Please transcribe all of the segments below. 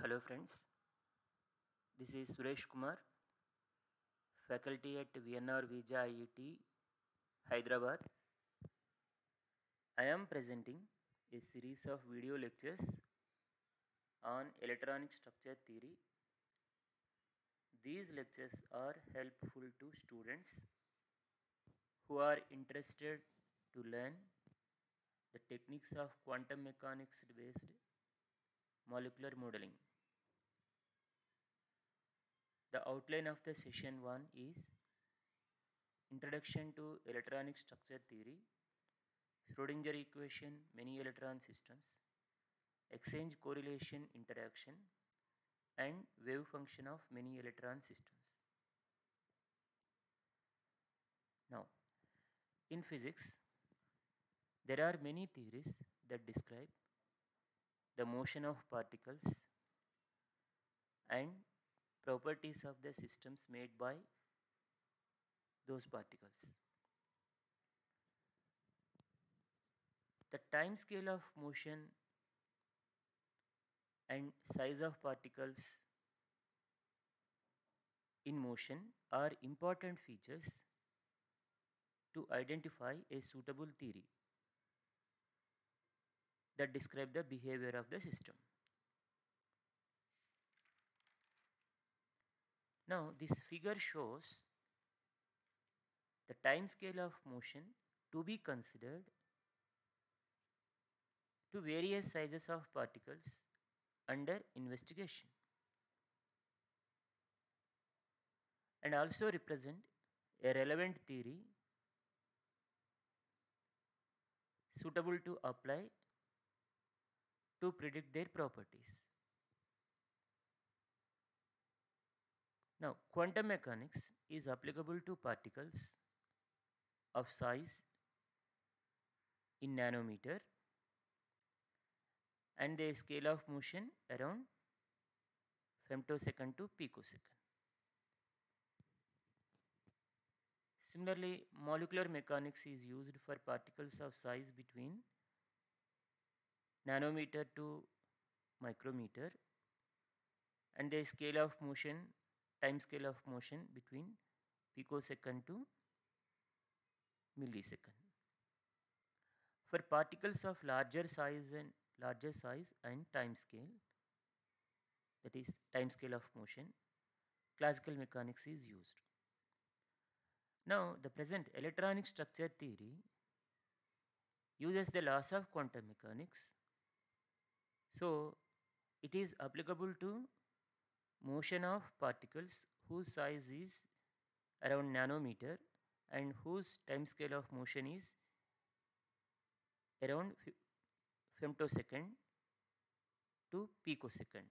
Hello friends, this is Suresh Kumar, faculty at VNR Vija IET, Hyderabad. I am presenting a series of video lectures on electronic structure theory. These lectures are helpful to students who are interested to learn the techniques of quantum mechanics based molecular modeling. The outline of the session 1 is Introduction to Electronic Structure Theory, Schrodinger equation, many electron systems, exchange correlation interaction, and wave function of many electron systems. Now, in physics, there are many theories that describe the motion of particles and properties of the systems made by those particles. The time scale of motion and size of particles in motion are important features to identify a suitable theory that describe the behavior of the system. Now, this figure shows the time scale of motion to be considered to various sizes of particles under investigation and also represent a relevant theory suitable to apply to predict their properties. Now, quantum mechanics is applicable to particles of size in nanometer and their scale of motion around femtosecond to picosecond. Similarly, molecular mechanics is used for particles of size between nanometer to micrometer and the scale of motion, time scale of motion between picosecond to millisecond. For particles of larger size and time scale, that is time scale of motion, classical mechanics is used. Now, the present electronic structure theory uses the laws of quantum mechanics. So, it is applicable to motion of particles whose size is around nanometer and whose time scale of motion is around femtosecond to picosecond.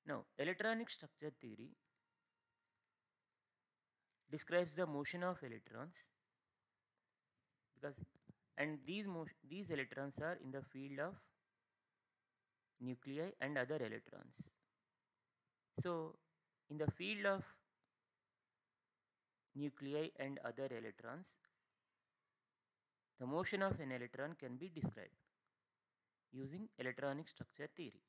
Now, electronic structure theory describes the motion of electrons because these electrons are in the field of nuclei and other electrons. So, in the field of nuclei and other electrons, the motion of an electron can be described using electronic structure theory.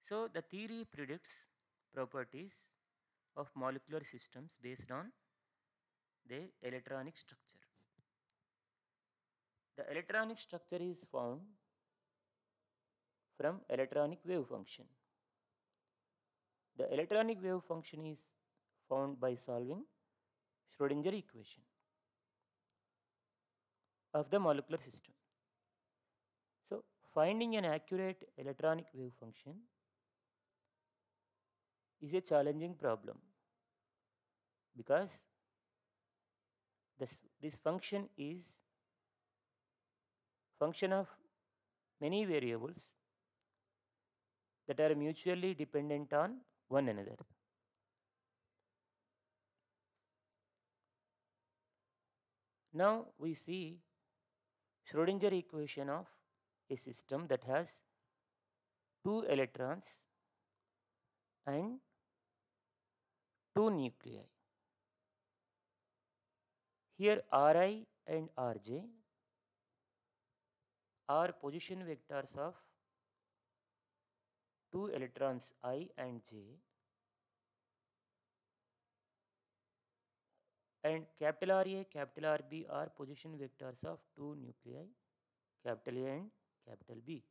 So, the theory predicts properties of molecular systems based on their electronic structure. The electronic structure is found from electronic wave function. The electronic wave function is found by solving Schrodinger equation of the molecular system. So, finding an accurate electronic wave function is a challenging problem because this function is function of many variables that are mutually dependent on one another. Now we see Schrodinger equation of a system that has two electrons and two nuclei. Here Ri and Rj are position vectors of two electrons I and J, and capital Ra, capital Rb are position vectors of two nuclei, capital A and capital B.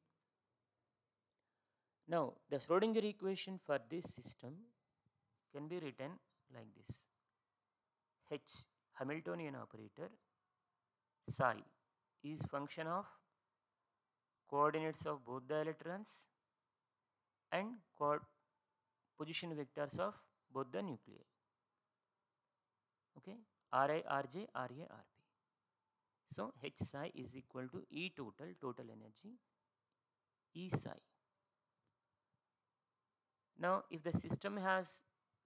Now, the Schrodinger equation for this system can be written like this. H, Hamiltonian operator, psi is function of coordinates of both the electrons and position vectors of both the nuclei. Okay, Ri, Rj, Ra, Rb. So H psi is equal to E total energy, E psi. Now, if the system has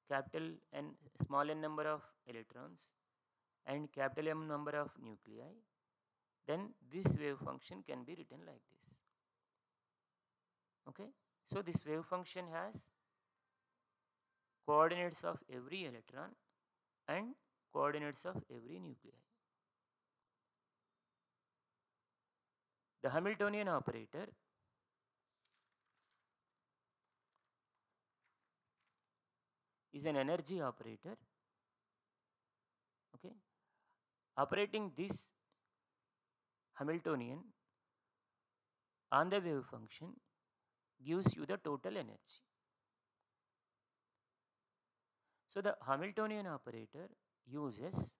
capital N, small n number of electrons and capital M number of nuclei, then this wave function can be written like this. Okay, so this wave function has coordinates of every electron and coordinates of every nuclei. The Hamiltonian operator is an energy operator. Okay, operating this Hamiltonian on the wave function gives you the total energy. So the Hamiltonian operator uses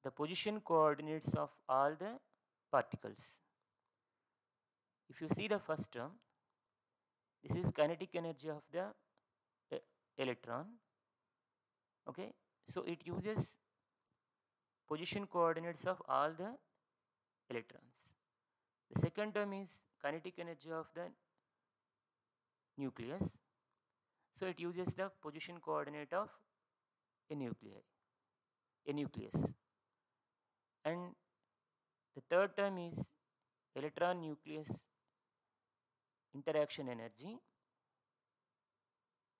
the position coordinates of all the particles. If you see the first term, this is kinetic energy of the electron. Okay, so it uses position coordinates of all the electrons. The second term is kinetic energy of the nucleus. So it uses the position coordinate of a nucleus. And the third term is electron nucleus interaction energy.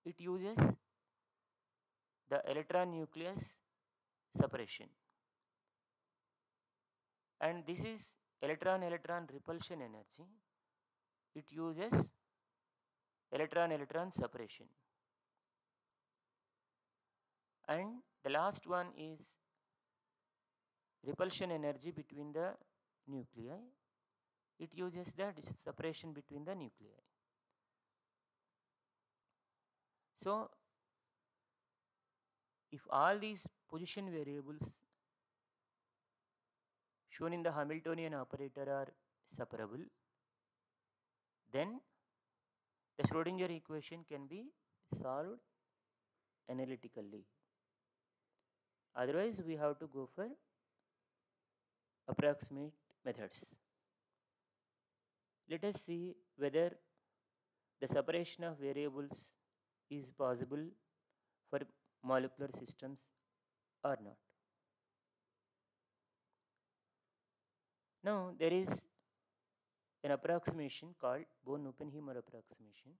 It uses the electron nucleus separation. And this is electron repulsion energy. It uses electron separation. And the last one is repulsion energy between the nuclei. It uses the separation between the nuclei. So, if all these position variables shown in the Hamiltonian operator are separable, then the Schrodinger equation can be solved analytically. Otherwise, we have to go for approximate methods. Let us see whether the separation of variables is possible for molecular systems or not. Now, there is an approximation called Born-Oppenheimer approximation.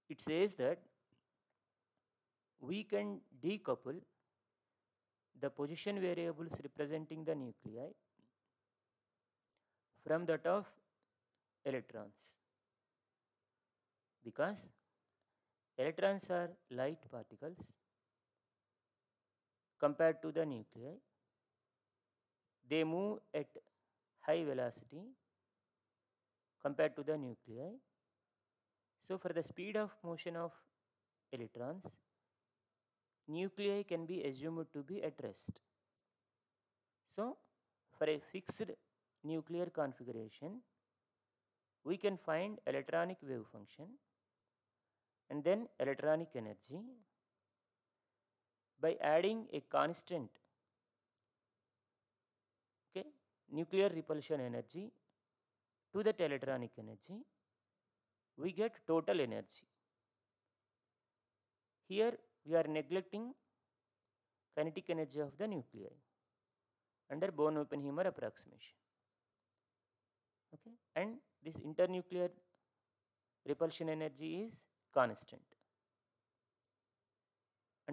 It says that we can decouple the position variables representing the nuclei from that of electrons, because electrons are light particles compared to the nuclei. They move at high velocity compared to the nuclei. So for the speed of motion of electrons, nuclei can be assumed to be at rest. So for a fixed nuclear configuration, we can find electronic wave function and then electronic energy by adding a constant, okay, nuclear repulsion energy to that electronic energy. We get total energy. Here we are neglecting kinetic energy of the nuclei under Born-Oppenheimer approximation. Okay, and this internuclear repulsion energy is constant.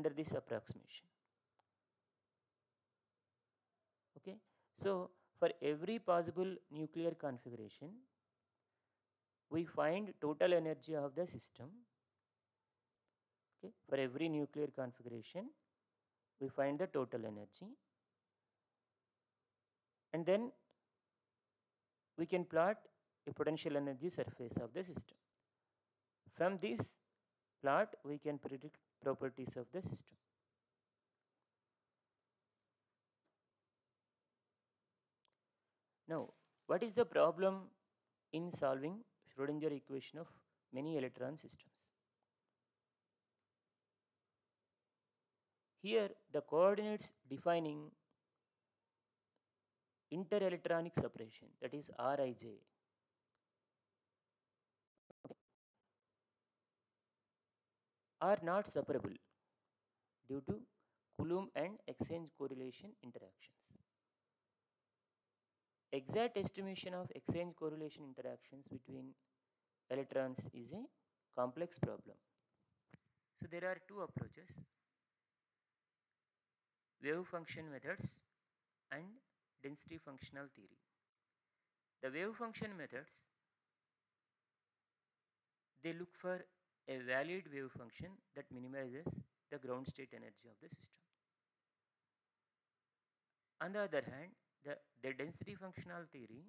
under this approximation. Okay, so for every possible nuclear configuration, we find total energy of the system. Okay, for every nuclear configuration, we find the total energy, and then we can plot a potential energy surface of the system. From this plot, we can predict properties of the system. Now, what is the problem in solving Schrodinger equation of many electron systems? Here, the coordinates defining interelectronic separation, that is Rij, are not separable due to Coulomb and exchange correlation interactions. Exact estimation of exchange correlation interactions between electrons is a complex problem. So there are two approaches: wave function methods and density functional theory. The wave function methods, they look for a valid wave function that minimizes the ground state energy of the system. On the other hand, the density functional theory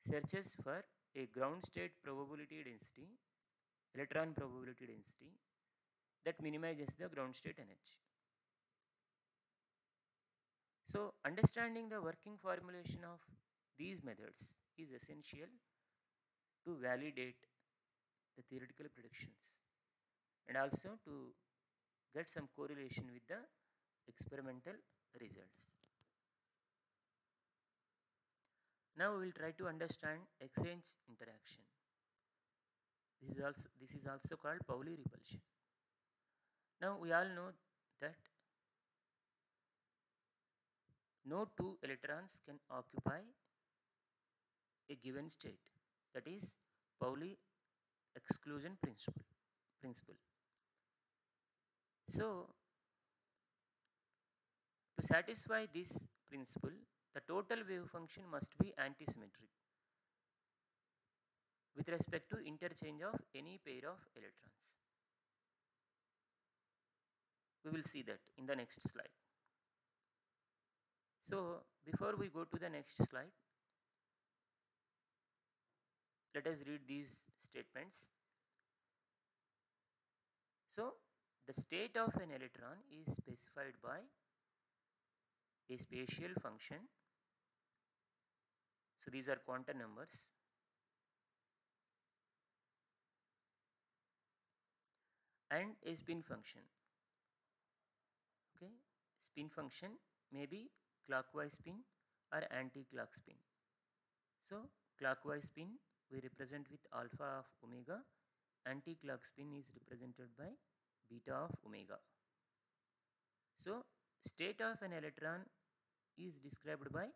searches for a ground state probability density, electron probability density, that minimizes the ground state energy. So, understanding the working formulation of these methods is essential to validate the theoretical predictions and also to get some correlation with the experimental results. Now we will try to understand exchange interaction. This is also called Pauli repulsion. Now we all know that no two electrons can occupy a given state. That is Pauli exclusion principle. So to satisfy this principle, the total wave function must be antisymmetric with respect to interchange of any pair of electrons. We will see that in the next slide. So before we go to the next slide, let us read these statements. So the state of an electron is specified by a spatial function. So these are quantum numbers. And a spin function. Okay, spin function may be clockwise spin or anti-clock spin. So clockwise spin we represent with alpha of omega, anti-clock spin is represented by beta of omega. So state of an electron is described by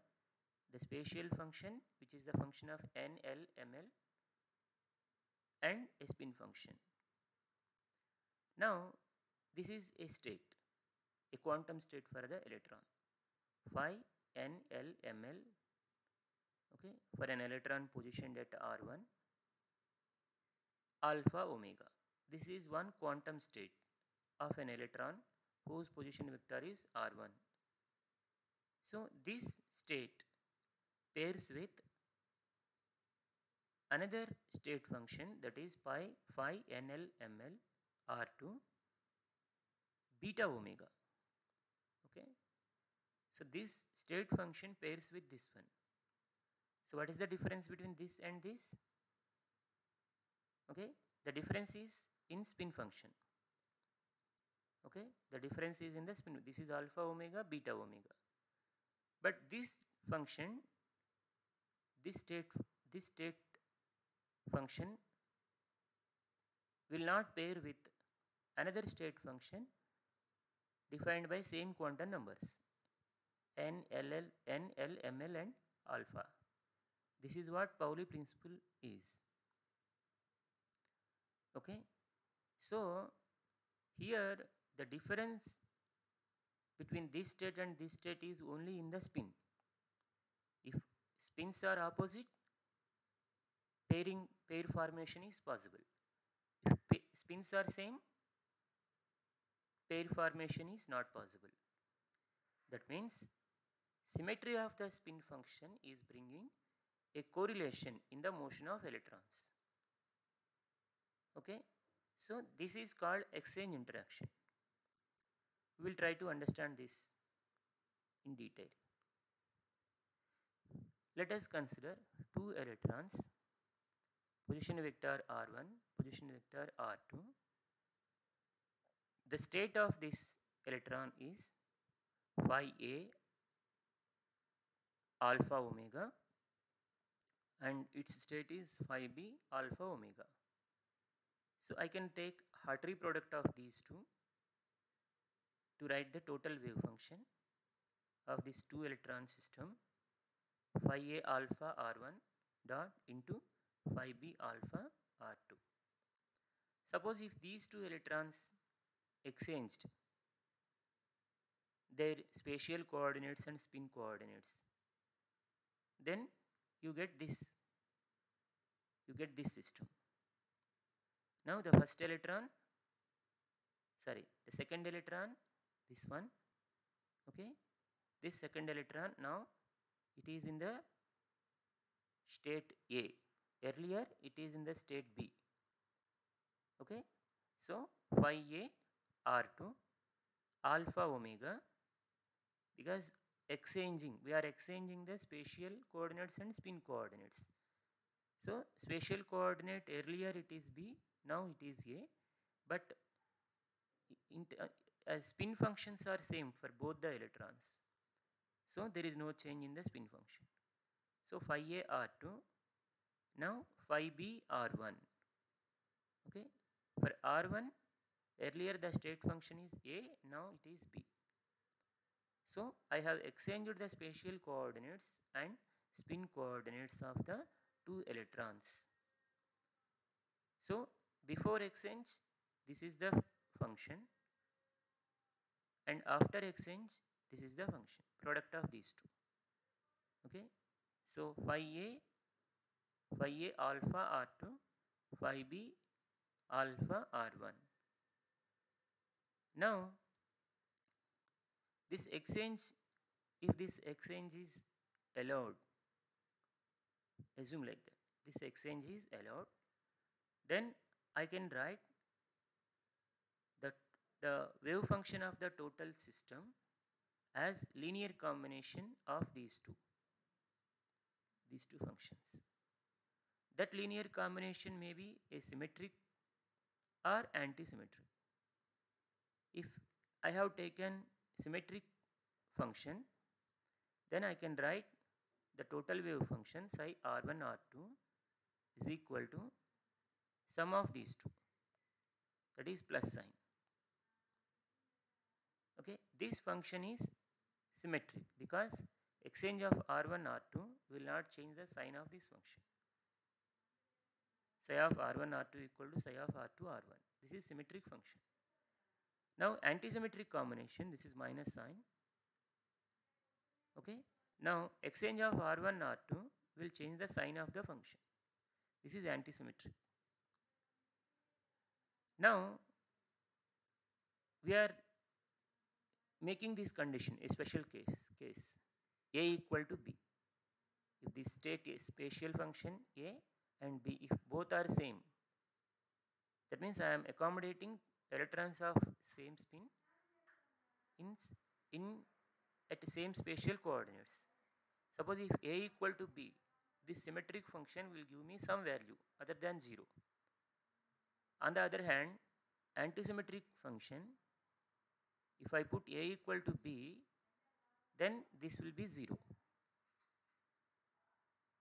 the spatial function, which is the function of NL/ML, and a spin function. Now this is a state, a quantum state for the electron, phi NL/ML, okay, for an electron positioned at R1, alpha omega. This is one quantum state of an electron whose position vector is R1. So this state pairs with another state function, that is phi NL/ML R2 beta omega. Okay, so this state function pairs with this one. So what is the difference between this and this? Okay, the difference is in spin function. Okay, the difference is in the spin. This is alpha omega, beta omega. But this function, this state function will not pair with another state function defined by same quantum numbers, NL, ML and alpha. This is what Pauli principle is. Okay, so here the difference between this state and this state is only in the spin. If spins are opposite, pair formation is possible. If spins are same, pair formation is not possible. That means symmetry of the spin function is bringing a correlation in the motion of electrons. Okay, so this is called exchange interaction. We will try to understand this in detail. Let us consider two electrons, position vector r1, position vector r2. The state of this electron is phi a alpha omega and its state is phi b alpha omega. So I can take Hartree product of these two to write the total wave function of this two electron system, phi a alpha r1 dot into phi b alpha r2. Suppose if these two electrons exchanged their spatial coordinates and spin coordinates, then you get this system. Now the second electron, this one, okay, this second electron, now it is in the state A. Earlier it is in the state B. Okay, so phi A r2 alpha omega, because we are exchanging the spatial coordinates and spin coordinates. So spatial coordinate earlier it is B, now it is A, but spin functions are same for both the electrons. So there is no change in the spin function. So phi A r2, now phi B r1. Okay, for r1 earlier the state function is A, now it is B. So I have exchanged the spatial coordinates and spin coordinates of the two electrons. So before exchange, this is the function, and after exchange, this is the function, product of these two. Okay, so phi A alpha r2, phi B alpha r1. Now this exchange, if this exchange is allowed, assume like that, this exchange is allowed, then I can write the wave function of the total system as linear combination of these two functions. That linear combination may be a symmetric or anti-symmetric. If I have taken symmetric function, then I can write the total wave function psi r1 r2 is equal to sum of these two, that is plus sign. Okay, this function is symmetric because exchange of r1 r2 will not change the sign of this function. Psi of r1 r2 equal to psi of r2 r1. This is symmetric function. Now anti-symmetric combination, this is minus sign. Okay, now exchange of r1 r2 will change the sign of the function. This is anti-symmetric. Now we are making this condition a special case A equal to B. If this state is spatial function A and B, if both are same, that means I am accommodating electrons of same spin at the same spatial coordinates. Suppose if A equal to B, this symmetric function will give me some value other than 0. On the other hand, antisymmetric function, if I put A equal to B, then this will be 0.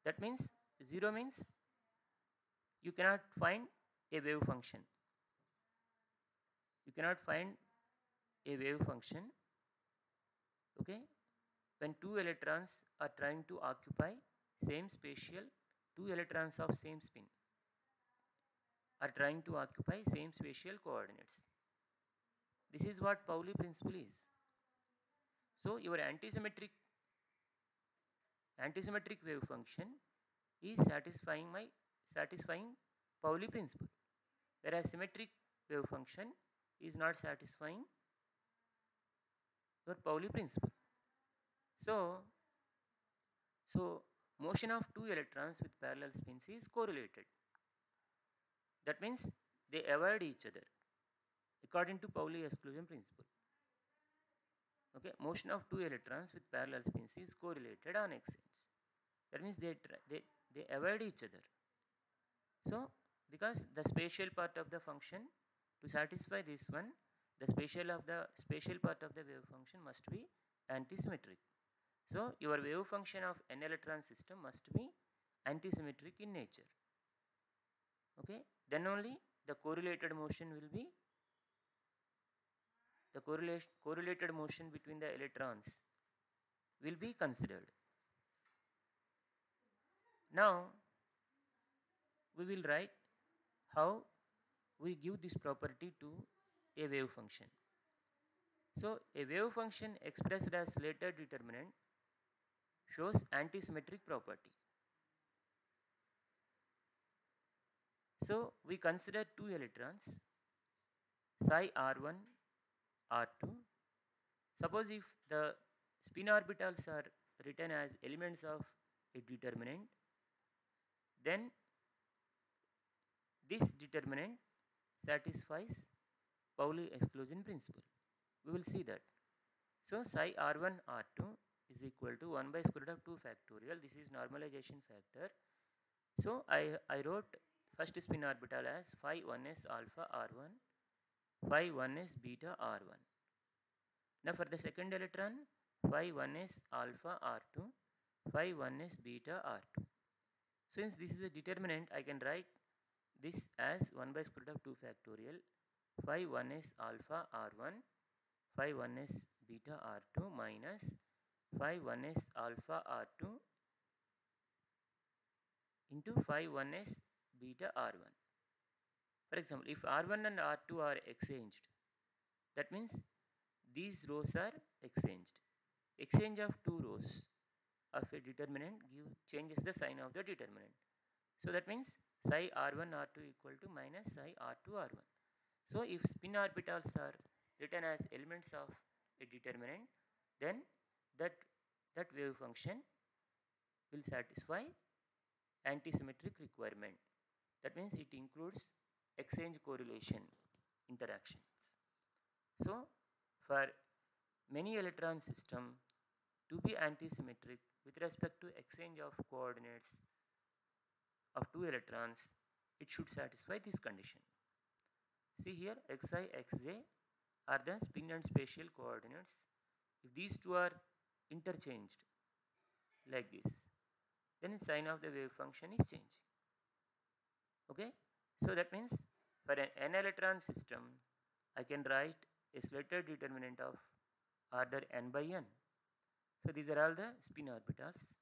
That means 0 means you cannot find a wave function. You cannot find a wave function, okay, when two electrons are trying to occupy same spatial, two electrons of same spin are trying to occupy same spatial coordinates. This is what Pauli principle is. So your antisymmetric wave function is satisfying Pauli principle, whereas symmetric wave function is not satisfying your Pauli principle. So motion of two electrons with parallel spins is correlated. That means they avoid each other according to Pauli exclusion principle. Okay, motion of two electrons with parallel spins is correlated on exchange. That means they avoid each other. So because the spatial part of the function, to satisfy this one, the spatial part of the wave function must be antisymmetric. So your wave function of n electron system must be antisymmetric in nature. Okay, then only the correlated motion will be correlated motion between the electrons will be considered. Now we will write how we give this property to a wave function. So a wave function expressed as Slater determinant shows antisymmetric property. So we consider two electrons, psi r1, r2. Suppose if the spin orbitals are written as elements of a determinant, then this determinant satisfies Pauli exclusion principle. We will see that. So psi r1 r2 is equal to 1 by square root of 2 factorial. This is normalization factor. So I wrote first spin orbital as phi 1s alpha r1, phi 1s beta r1. Now for the second electron, phi 1s alpha r2, phi 1s beta r2. Since this is a determinant, I can write this as 1 by square root of 2 factorial, phi 1s alpha r1, phi 1s beta r2 minus phi 1s alpha r2 into phi 1s beta r1. For example, if r1 and r2 are exchanged, that means these rows are exchanged. Exchange of two rows of a determinant changes the sign of the determinant. So that means psi r1 r2 equal to minus psi r2 r1. So if spin orbitals are written as elements of a determinant, then that wave function will satisfy antisymmetric requirement. That means it includes exchange correlation interactions. So for many electron system to be antisymmetric with respect to exchange of coordinates of two electrons, it should satisfy this condition. See here, xi, xj are the spin and spatial coordinates. If these two are interchanged like this, then the sign of the wave function is changing. Okay, so that means for an n electron system, I can write a Slater determinant of order n by n. So these are all the spin orbitals.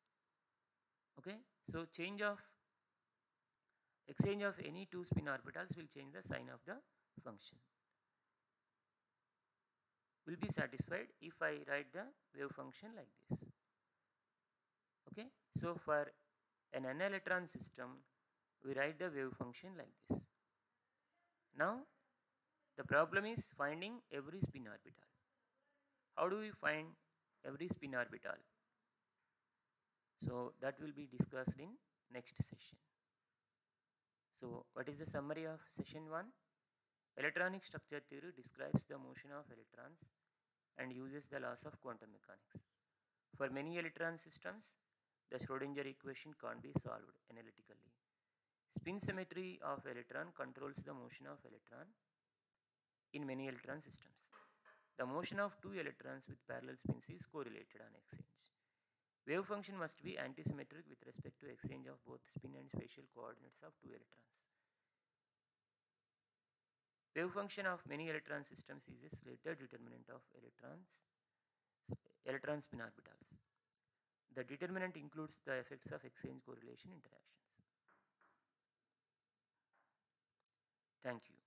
Okay, so exchange of any two spin orbitals will change the sign of the function. Will be satisfied if I write the wave function like this. Okay, so for an n electron system, we write the wave function like this. Now the problem is finding every spin orbital. How do we find every spin orbital? So that will be discussed in next session. So what is the summary of session 1? Electronic structure theory describes the motion of electrons and uses the laws of quantum mechanics. For many electron systems, the Schrodinger equation can't be solved analytically. Spin symmetry of electron controls the motion of electron in many electron systems. The motion of two electrons with parallel spins is correlated on exchange. Wave function must be antisymmetric with respect to exchange of both spin and spatial coordinates of two electrons. Wave function of many electron systems is a Slater determinant of electron spin orbitals. The determinant includes the effects of exchange correlation interactions. Thank you.